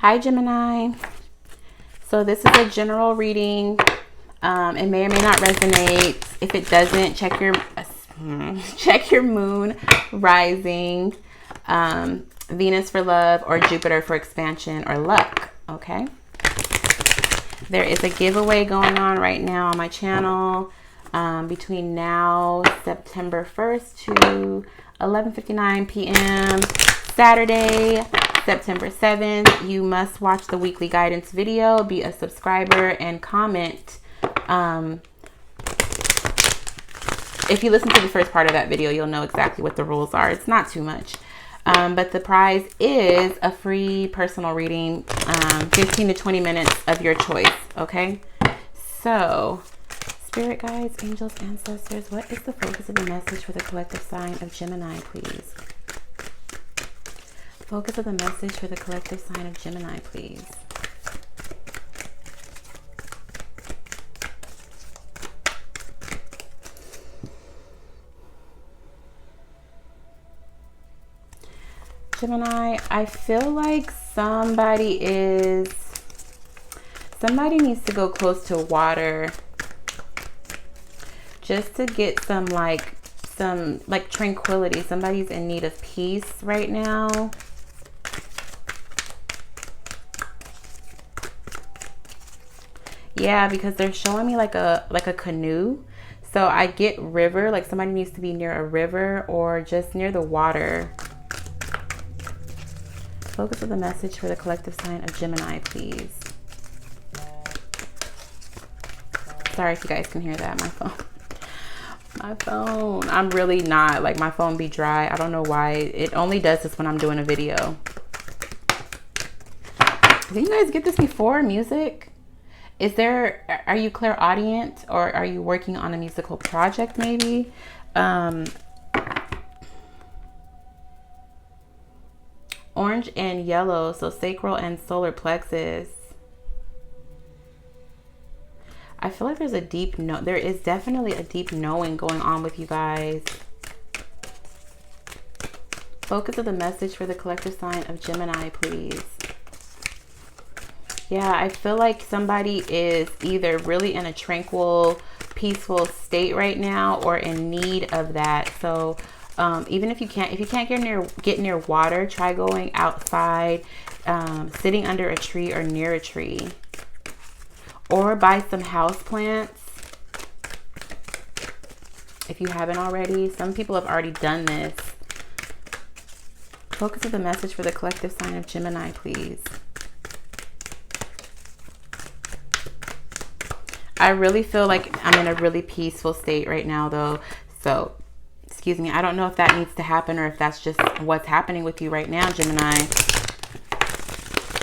Hi Gemini. So this is a general reading. It may or may not resonate. If it doesn't, check your moon, rising, Venus for love, or Jupiter for expansion or luck. Okay. There is a giveaway going on right now on my channel between now September 1st to 11:59 p.m. Saturday, September 7th. You must watch the weekly guidance video, be a subscriber, and comment. If you listen to the first part of that video, you'll know exactly what the rules are. It's not too much. But the prize is a free personal reading, 15 to 20 minutes of your choice. Okay. So, spirit guides, angels, ancestors, what is the focus of the message for the collective sign of Gemini, please? Focus of the message for the collective sign of Gemini, please. Gemini, I feel like somebody needs to go close to water just to get some tranquility. Somebody's in need of peace right now. Yeah, because they're showing me like a canoe. So I get river, like somebody needs to be near a river or just near the water. Focus of the message for the collective sign of Gemini, please. Sorry if you guys can hear that. My phone. I'm really not, like, my phone be dry. I don't know why. It only does this when I'm doing a video. Did you guys get this before? Music? Are you clairaudient, or are you working on a musical project maybe? Orange and yellow, so sacral and solar plexus. I feel like there is definitely a deep knowing going on with you guys. Focus of the message for the collective sign of Gemini, please. Yeah, I feel like somebody is either really in a tranquil, peaceful state right now or in need of that. So even if you can't get near water, try going outside, sitting under a tree or near a tree, or buy some house plants if you haven't already. Some people have already done this. Focus of the message for the collective sign of Gemini, please. I really feel like I'm in a really peaceful state right now, though. So, excuse me. I don't know if that needs to happen or if that's just what's happening with you right now, Gemini.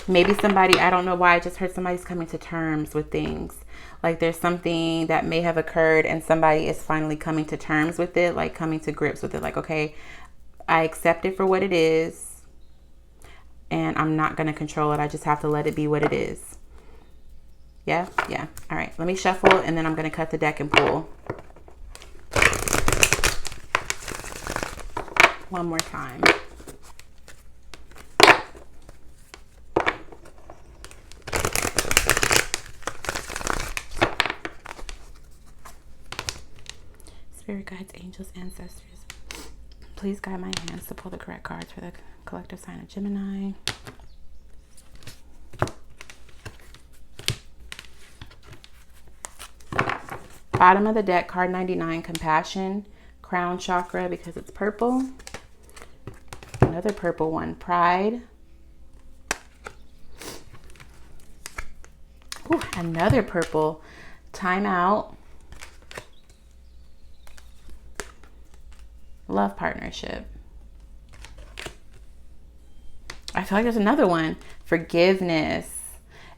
Maybe somebody, I don't know why, I just heard somebody's coming to terms with things. Like there's something that may have occurred and somebody is finally coming to terms with it, like coming to grips with it. Like, okay, I accept it for what it is and I'm not going to control it. I just have to let it be what it is. Yeah. All right. Let me shuffle and then I'm going to cut the deck and pull. One more time. Spirit guides, angels, ancestors, please guide my hands to pull the correct cards for the collective sign of Gemini. Bottom of the deck, card 99, compassion, crown chakra, because it's purple. Another purple one, pride. Ooh, another purple, time out. Love partnership. I feel like there's another one, forgiveness.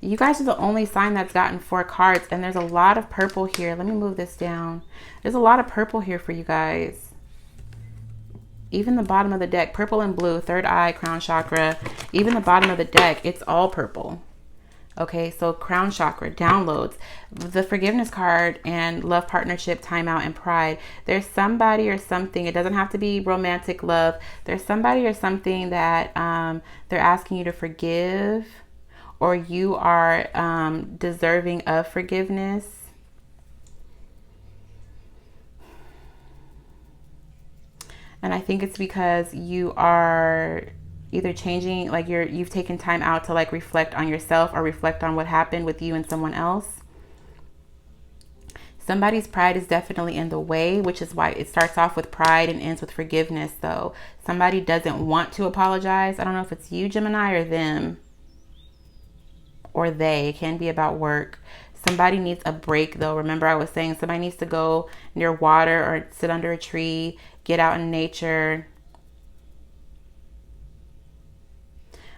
You guys are the only sign that's gotten 4 cards, and there's a lot of purple here. Let me move this down. There's a lot of purple here for you guys. Even the bottom of the deck, purple and blue, third eye, crown chakra. Even the bottom of the deck, it's all purple. Okay, so crown chakra, downloads, the forgiveness card, and love partnership, timeout, and pride. There's somebody or something. It doesn't have to be romantic love. There's somebody or something that they're asking you to forgive, or you are deserving of forgiveness. And I think it's because you are either changing, like you've taken time out to like reflect on yourself or reflect on what happened with you and someone else. Somebody's pride is definitely in the way, which is why it starts off with pride and ends with forgiveness, though. Somebody doesn't want to apologize. I don't know if it's you, Gemini, or them, or they. It can be about work. Somebody needs a break, though. Remember, I was saying somebody needs to go near water or sit under a tree, get out in nature.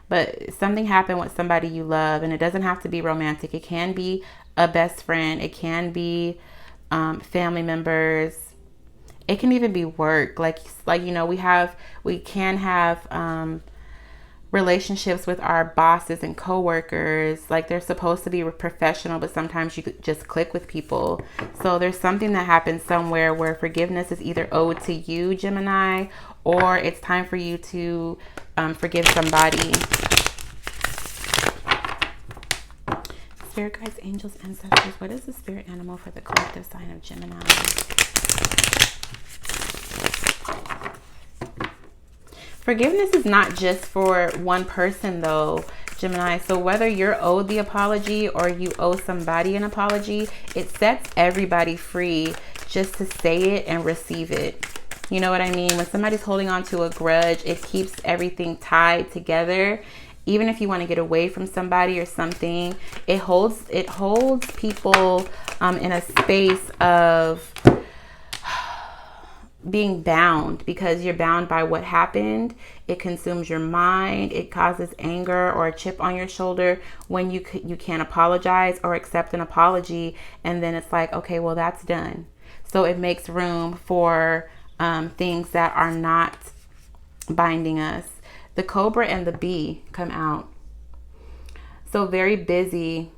But something happened with somebody you love, and it doesn't have to be romantic. It can be a best friend. It can be family members. It can even be work. Like you know, we can have relationships with our bosses and coworkers. Like they're supposed to be professional, but sometimes you just click with people. So there's something that happens somewhere where forgiveness is either owed to you, Gemini, or it's time for you to forgive somebody. Spirit guides, angels, ancestors. What is the spirit animal for the collective sign of Gemini? Forgiveness is not just for one person, though, Gemini. So whether you're owed the apology or you owe somebody an apology, it sets everybody free just to say it and receive it. You know what I mean? When somebody's holding on to a grudge, it keeps everything tied together. Even if you want to get away from somebody or something, it holds people in a space of being bound, because you're bound by what happened. It consumes your mind. It causes anger or a chip on your shoulder when you can't apologize or accept an apology. And then it's like, okay, well, that's done. So it makes room for things that are not binding us. The Cobra and the Bee come out. So very busy.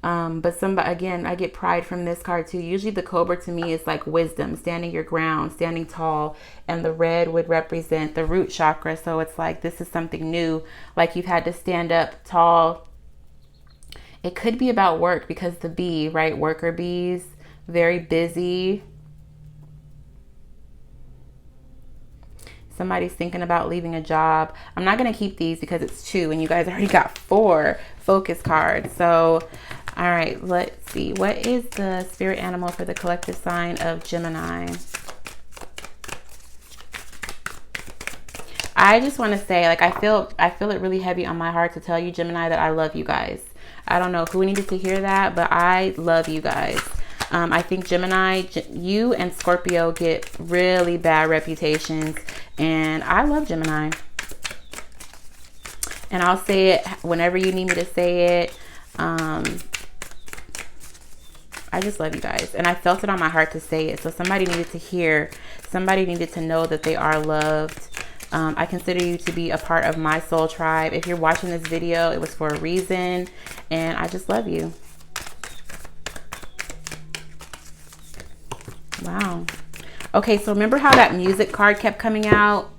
But somebody, again, I get pride from this card too. Usually the Cobra to me is like wisdom, standing your ground, standing tall. And the red would represent the root chakra. So it's like, this is something new. Like you've had to stand up tall. It could be about work, because the bee, right? Worker bees, very busy. Somebody's thinking about leaving a job. I'm not going to keep these because it's 2 and you guys already got 4 focus cards. So, all right, let's see. What is the spirit animal for the collective sign of Gemini? I just want to say, like, I feel it really heavy on my heart to tell you, Gemini, that I love you guys. I don't know who needed to hear that, but I love you guys. I think Gemini, you and Scorpio get really bad reputations, and I love Gemini. And I'll say it whenever you need me to say it. I just love you guys, and I felt it on my heart to say it. So somebody needed to hear, somebody needed to know that they are loved. I consider you to be a part of my soul tribe. If you're watching this video, it was for a reason, and I just love you. Wow. Okay, so remember how that music card kept coming out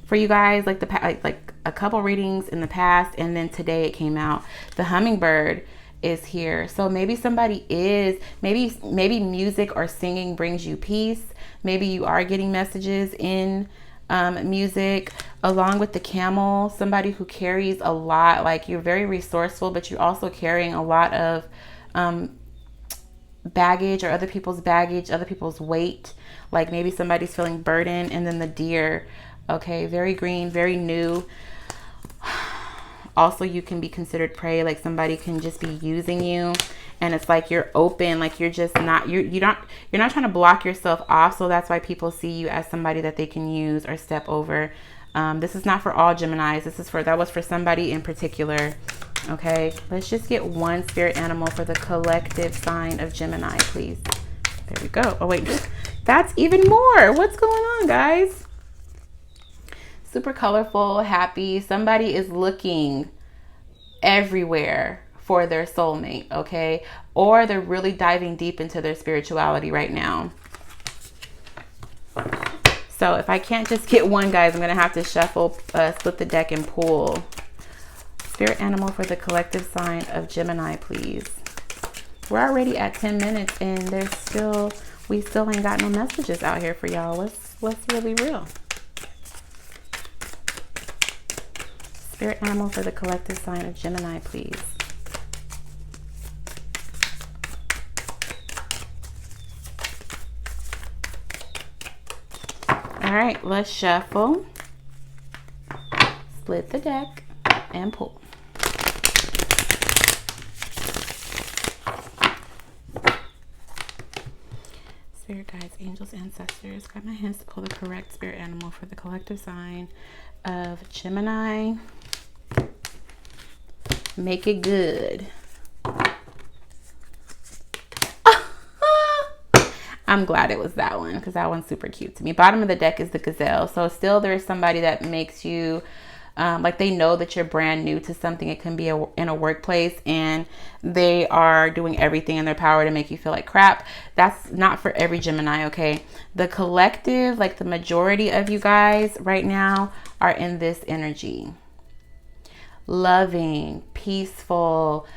for you guys, like like a couple readings in the past, and then today it came out. The hummingbird is here. So maybe somebody is, maybe music or singing brings you peace. Maybe you are getting messages in music, along with the camel. Somebody who carries a lot, like you're very resourceful, but you're also carrying a lot of baggage, or other people's baggage, other people's weight. Like maybe somebody's feeling burdened. And then the deer. Okay, very green, very new. Also, you can be considered prey. Like somebody can just be using you, and it's like you're open, like you're just not, you're not trying to block yourself off. So that's why people see you as somebody that they can use or step over. This is not for all Geminis. That was for somebody in particular. Okay, let's just get one spirit animal for the collective sign of Gemini, please. There we go. Oh wait, that's even more. What's going on, guys? Super colorful, happy. Somebody is looking everywhere for their soulmate, okay? Or they're really diving deep into their spirituality right now. So if I can't just get one, guys, I'm going to have to shuffle, split the deck and pull. Spirit animal for the collective sign of Gemini, please. We're already at 10 minutes and we still ain't got no messages out here for y'all. What's really real? Spirit animal for the collective sign of Gemini, please. All right, let's shuffle, split the deck, and pull. Spirit guides, angels, ancestors, grab my hands to pull the correct spirit animal for the collective sign of Gemini. Make it good. I'm glad it was that one because that one's super cute to me. Bottom of the deck is the gazelle. So still there's somebody that makes you like they know that you're brand new to something. It can be in a workplace and they are doing everything in their power to make you feel like crap. That's not for every Gemini, okay? The collective, like the majority of you guys right now are in this energy. Loving, peaceful,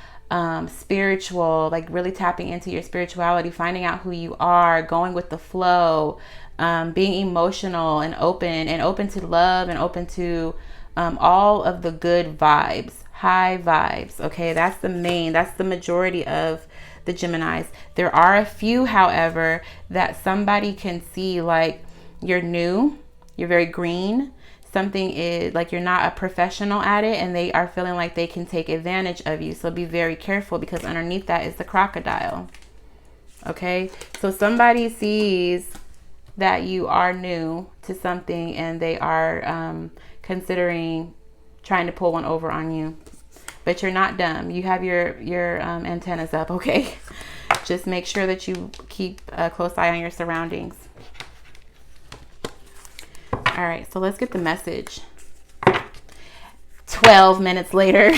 spiritual, like really tapping into your spirituality, finding out who you are, going with the flow, being emotional and open to love and open to all of the good vibes, high vibes. Okay, that's the majority of the Geminis. There are a few, however, that somebody can see like you're new, you're very green. Something is like you're not a professional at it and they are feeling like they can take advantage of you. So be very careful because underneath that is the crocodile. Okay, so somebody sees that you are new to something and they are considering trying to pull one over on you. But you're not dumb. You have your antennas up, okay? Just make sure that you keep a close eye on your surroundings. All right, so let's get the message. 12 minutes later.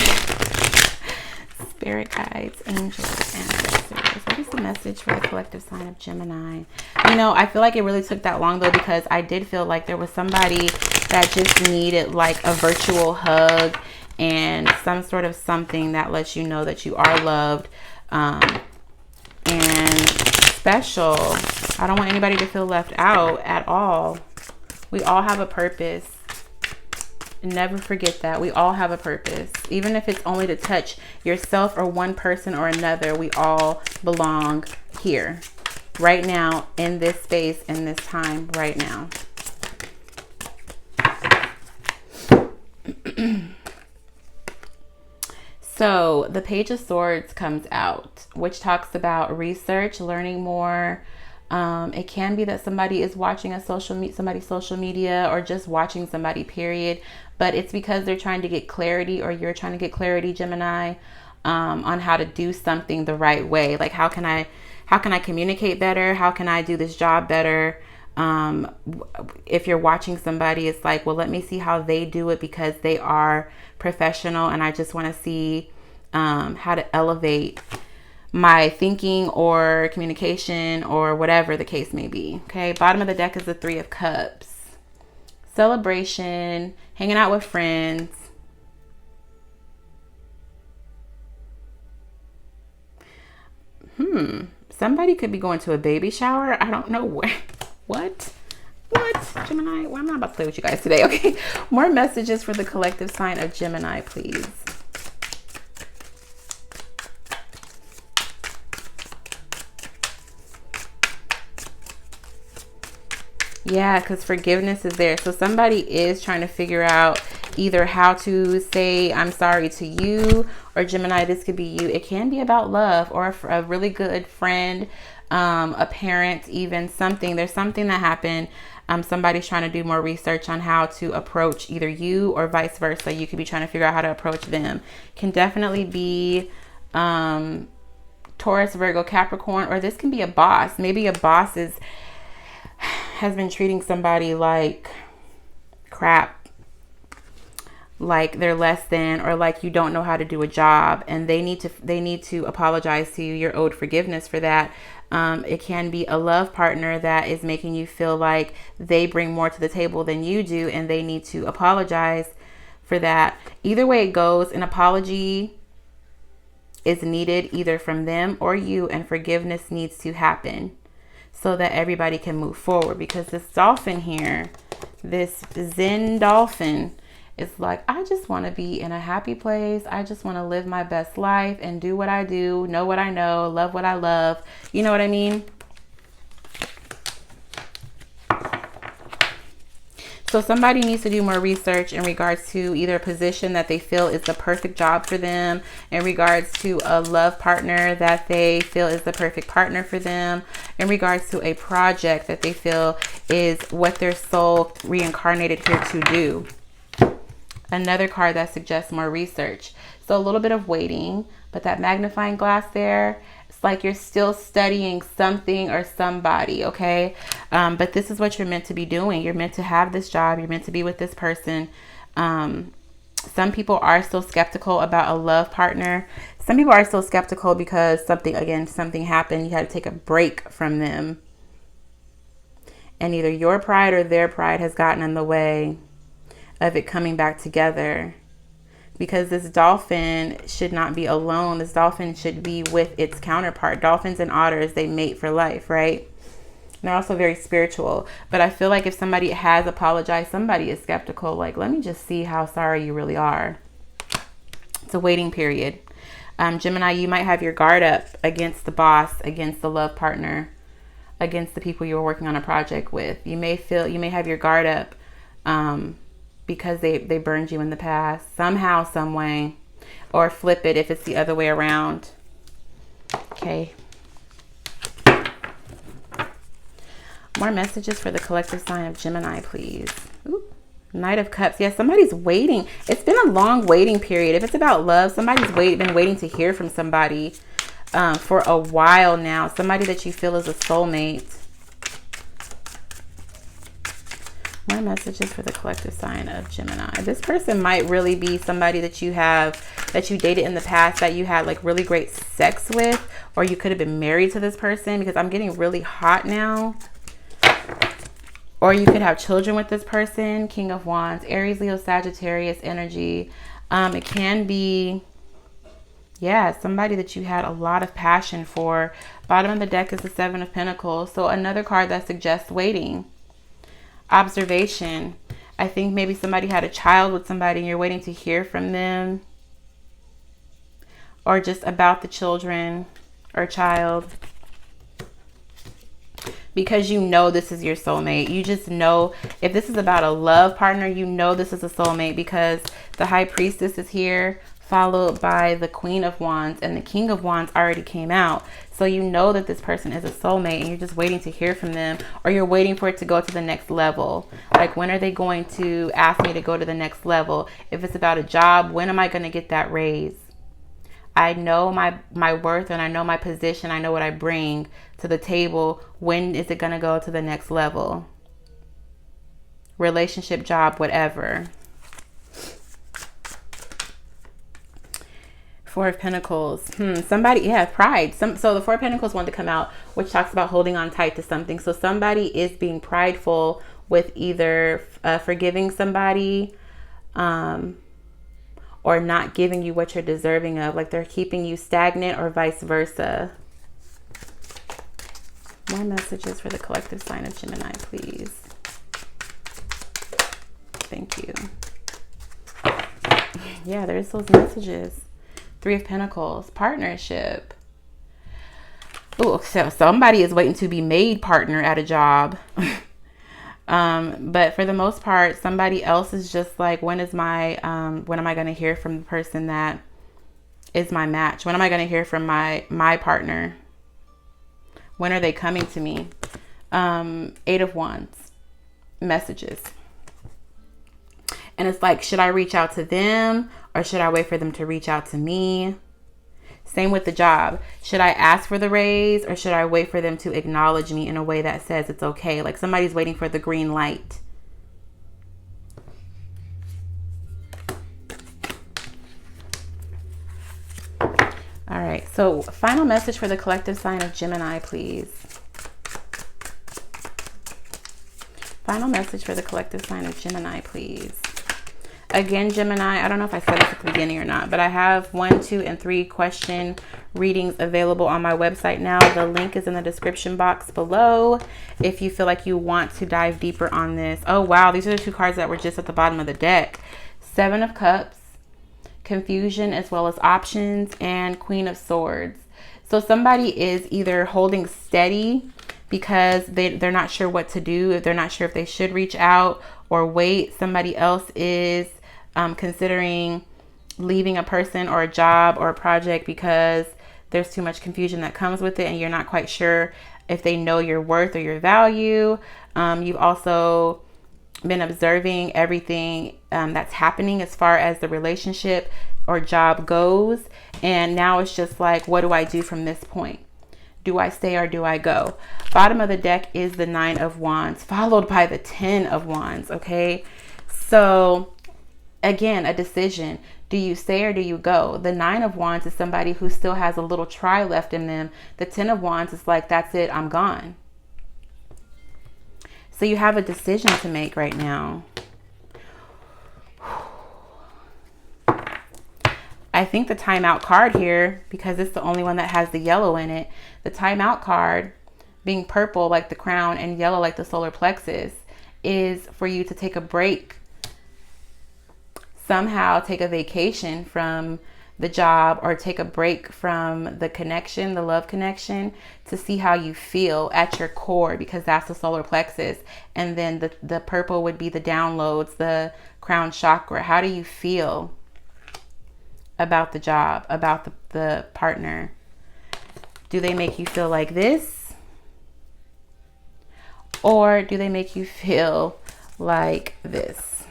Spirit guides, angels, ancestors. What is the message for the collective sign of Gemini? You know, I feel like it really took that long though because I did feel like there was somebody that just needed like a virtual hug and some sort of something that lets you know that you are loved and special. I don't want anybody to feel left out at all. We all have a purpose. Never forget that. We all have a purpose. Even if it's only to touch yourself or one person or another, we all belong here. Right now, in this space, in this time, right now. So, the Page of Swords comes out, which talks about research, learning more. It can be that somebody is watching somebody's social media or just watching somebody, period. But it's because they're trying to get clarity or you're trying to get clarity, Gemini, on how to do something the right way. Like, how can I communicate better? How can I do this job better? If you're watching somebody, it's like, well, let me see how they do it because they are professional. And I just want to see how to elevate my thinking or communication or whatever the case may be. Okay, bottom of the deck is the Three of Cups. Celebration, hanging out with friends. Somebody could be going to a baby shower. I don't know where. What, Gemini? Well, I'm not about to play with you guys today, okay? More messages for the collective sign of Gemini, please. Yeah, because forgiveness is there. So somebody is trying to figure out either how to say I'm sorry to you, or Gemini, this could be you. It can be about love or a really good friend, a parent, even something. There's something that happened. Somebody's trying to do more research on how to approach either you or vice versa. You could be trying to figure out how to approach them. Can definitely be Taurus, Virgo, Capricorn, or this can be a boss. Maybe a boss has been treating somebody like crap, like they're less than, or like you don't know how to do a job, and they need to apologize to you. You're owed forgiveness for that. It can be a love partner that is making you feel like they bring more to the table than you do, and they need to apologize for that. Either way it goes, an apology is needed either from them or you, and forgiveness needs to happen so that everybody can move forward. Because this dolphin here, this Zen dolphin, is like, I just want to be in a happy place. I just want to live my best life and do what I do, know what I know, love what I love. You know what I mean? So somebody needs to do more research in regards to either a position that they feel is the perfect job for them, in regards to a love partner that they feel is the perfect partner for them, in regards to a project that they feel is what their soul reincarnated here to do. Another card that suggests more research. So a little bit of waiting, but that magnifying glass there, it's like you're still studying something or somebody, okay? But this is what you're meant to be doing. You're meant to have this job. You're meant to be with this person. Some people are still skeptical about a love partner. Some people are still skeptical because something happened. You had to take a break from them. And either your pride or their pride has gotten in the way of it coming back together. Because this dolphin should not be alone. This dolphin should be with its counterpart. Dolphins and otters, they mate for life, right? And they're also very spiritual. But I feel like if somebody has apologized, somebody is skeptical. Like, let me just see how sorry you really are. It's a waiting period. Gemini, you might have your guard up against the boss, against the love partner, against the people you were working on a project with. You may have your guard up because they burned you in the past, somehow, some way. Or flip it if it's the other way around. Okay. More messages for the collective sign of Gemini, please. Ooh. Knight of Cups. Yeah, somebody's waiting. It's been a long waiting period. If it's about love, somebody's been waiting to hear from somebody for a while now. Somebody that you feel is a soulmate. More messages for the collective sign of Gemini. This person might really be somebody that you dated in the past, that you had like really great sex with, or you could have been married to this person, because I'm getting really hot now. Or you could have children with this person. King of Wands, Aries, Leo, Sagittarius energy. It can be, yeah, somebody that you had a lot of passion for. Bottom of the deck is the Seven of Pentacles. So another card that suggests waiting. Observation. I think maybe somebody had a child with somebody and you're waiting to hear from them. Or just about the children or child. Because you know this is your soulmate. You just know, if this is about a love partner, you know this is a soulmate, because the High Priestess is here, followed by the Queen of Wands, and the King of Wands already came out. So you know that this person is a soulmate, and you're just waiting to hear from them, or you're waiting for it to go to the next level. Like, when are they going to ask me to go to the next level? If it's about a job, when am I going to get that raise? I know my worth, and I know my position. I know what I bring to the table. When is it going to go to the next level? Relationship, job, whatever. Four of Pentacles. Somebody, yeah, pride. So the Four of Pentacles wanted to come out, which talks about holding on tight to something. So somebody is being prideful with either forgiving somebody, or not giving you what you're deserving of. Like they're keeping you stagnant, or vice versa. More messages for the collective sign of Gemini, please. Thank you. Yeah, there's those messages. Three of Pentacles, partnership. Oh, so somebody is waiting to be made partner at a job. But for the most part, somebody else is just like, when am I going to hear from the person that is my match? When am I going to hear from my partner? When are they coming to me? Eight of Wands, messages. And it's like, should I reach out to them, or should I wait for them to reach out to me? Same with the job. Should I ask for the raise, or should I wait for them to acknowledge me in a way that says it's okay? Like somebody's waiting for the green light. All right. So final message for the collective sign of Gemini, please. Final message for the collective sign of Gemini, please. Again, Gemini, I don't know if I said this at the beginning or not, but I have 1, 2, and 3 question readings available on my website now. The link is in the description box below if you feel like you want to dive deeper on this. Oh, wow. These are the 2 cards that were just at the bottom of the deck. 7 of Cups, confusion as well as options, and Queen of Swords. So somebody is either holding steady because they're not sure what to do, if they're not sure if they should reach out or wait. Somebody else is considering leaving a person or a job or a project because there's too much confusion that comes with it and you're not quite sure if they know your worth or your value. You've also been observing everything that's happening as far as the relationship or job goes, and now it's just like, what do I do from this point? Do I stay or do I go? Bottom of the deck is the 9 of Wands, followed by the 10 of Wands, okay? So again, a decision. Do you stay or do you go? The 9 of Wands is somebody who still has a little try left in them. The 10 of Wands is like, that's it, I'm gone. So you have a decision to make right now. I think the timeout card here, because it's the only one that has the yellow in it, the timeout card being purple like the crown and yellow like the solar plexus is for you to take a break. Somehow take a vacation from the job or take a break from the connection, the love connection, to see how you feel at your core, because that's the solar plexus. And then the purple would be the downloads, the crown chakra. How do you feel about the job, about the partner? Do they make you feel like this? Or do they make you feel like this?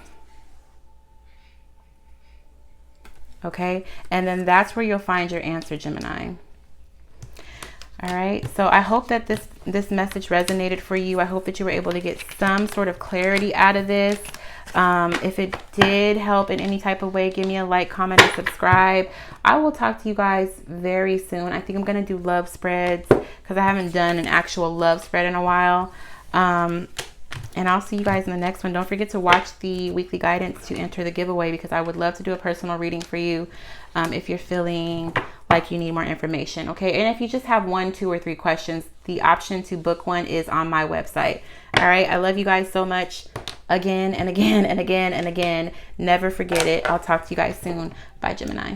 Okay, and then that's where you'll find your answer, Gemini. All right, so I hope that this message resonated for you. I hope that you were able to get some sort of clarity out of this. If it did help in any type of way, give me a like, comment, and subscribe. I will talk to you guys very soon. I think I'm going to do love spreads because I haven't done an actual love spread in a while. And I'll see you guys in the next one. Don't forget to watch the weekly guidance to enter the giveaway, because I would love to do a personal reading for you if you're feeling like you need more information. Okay, and if you just have 1, 2, or 3 questions, the option to book one is on my website. All right, I love you guys so much. Again and again and again and again. Never forget it. I'll talk to you guys soon. Bye, Gemini.